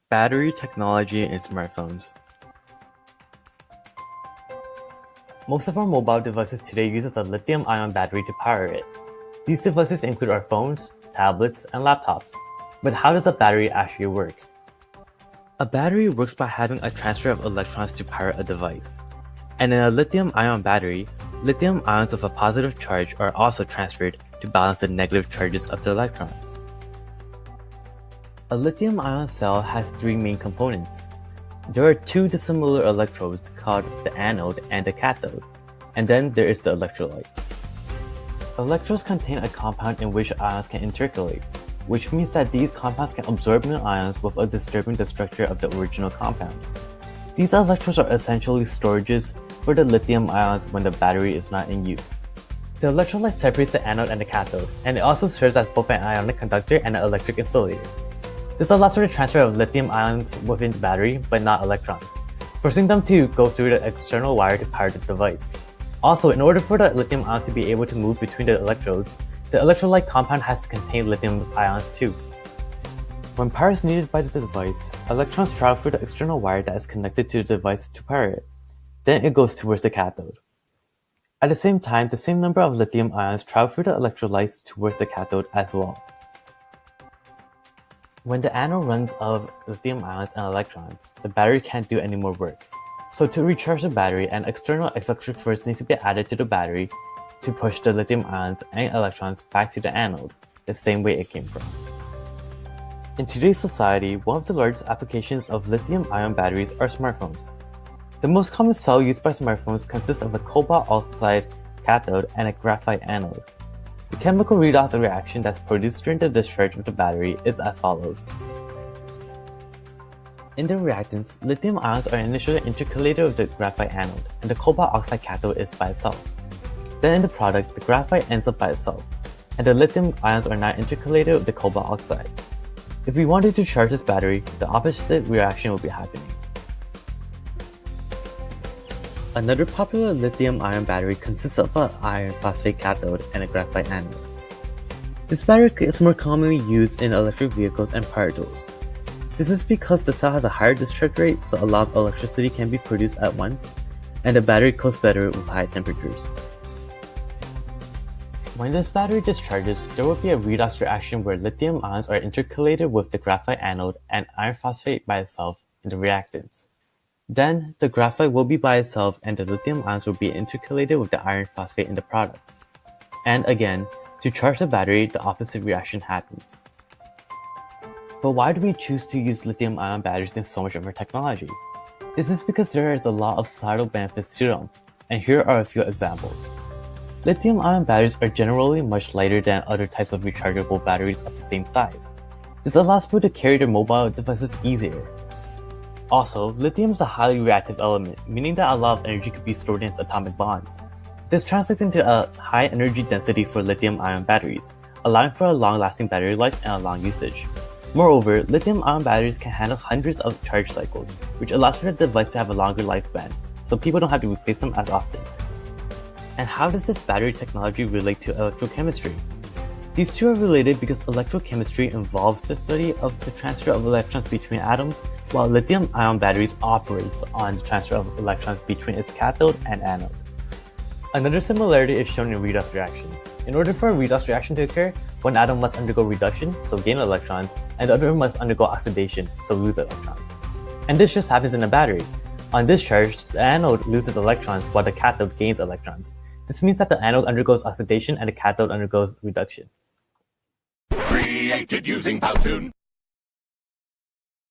Battery technology in smartphones. Most of our mobile devices today uses a lithium-ion battery to power it. These devices include our phones, tablets, and laptops. But how does a battery actually work? A battery works by having a transfer of electrons to power a device. And in a lithium-ion battery, lithium ions with a positive charge are also transferred to balance the negative charges of the electrons. A lithium-ion cell has three main components. There are two dissimilar electrodes called the anode and the cathode, and then there is the electrolyte. Electrodes contain a compound in which ions can intercalate, which means that these compounds can absorb new ions without disturbing the structure of the original compound. These electrodes are essentially storages for the lithium ions when the battery is not in use. The electrolyte separates the anode and the cathode, and it also serves as both an ionic conductor and an electric insulator. This allows for the transfer of lithium ions within the battery, but not electrons, forcing them to go through the external wire to power the device. Also, in order for the lithium ions to be able to move between the electrodes, the electrolyte compound has to contain lithium ions too. When power is needed by the device, electrons travel through the external wire that is connected to the device to power it. Then it goes towards the cathode. At the same time, the same number of lithium ions travel through the electrolytes towards the cathode as well. When the anode runs out of lithium ions and electrons, the battery can't do any more work. So to recharge the battery, an external electric force needs to be added to the battery to push the lithium ions and electrons back to the anode, the same way it came from. In today's society, one of the largest applications of lithium-ion batteries are smartphones. The most common cell used by smartphones consists of a cobalt oxide cathode and a graphite anode. The chemical redox reaction that's produced during the discharge of the battery is as follows. In the reactants, lithium ions are initially intercalated with the graphite anode, and the cobalt oxide cathode is by itself. Then in the product, the graphite ends up by itself, and the lithium ions are now intercalated with the cobalt oxide. If we wanted to charge this battery, the opposite reaction will be happening. Another popular lithium-ion battery consists of an iron phosphate cathode and a graphite anode. This battery is more commonly used in electric vehicles and power tools. This is because the cell has a higher discharge rate, so a lot of electricity can be produced at once, and the battery cools better with high temperatures. When this battery discharges, there will be a redox reaction where lithium ions are intercalated with the graphite anode and iron phosphate by itself in the reactants. Then, the graphite will be by itself and the lithium ions will be intercalated with the iron phosphate in the products. And again, to charge the battery, the opposite reaction happens. But why do we choose to use lithium-ion batteries in so much of our technology? This is because there is a lot of societal benefits to them, and here are a few examples. Lithium-ion batteries are generally much lighter than other types of rechargeable batteries of the same size. This allows people to carry their mobile devices easier. Also, lithium is a highly reactive element, meaning that a lot of energy could be stored in its atomic bonds. This translates into a high energy density for lithium-ion batteries, allowing for a long-lasting battery life and a long usage. Moreover, lithium-ion batteries can handle hundreds of charge cycles, which allows for the device to have a longer lifespan, so people don't have to replace them as often. And how does this battery technology relate to electrochemistry? These two are related because electrochemistry involves the study of the transfer of electrons between atoms, while lithium-ion batteries operates on the transfer of electrons between its cathode and anode. Another similarity is shown in redox reactions. In order for a redox reaction to occur, one atom must undergo reduction, so gain electrons, and the other must undergo oxidation, so lose electrons. And this just happens in a battery. On discharge, the anode loses electrons while the cathode gains electrons. This means that the anode undergoes oxidation and the cathode undergoes reduction. Created using Powtoon.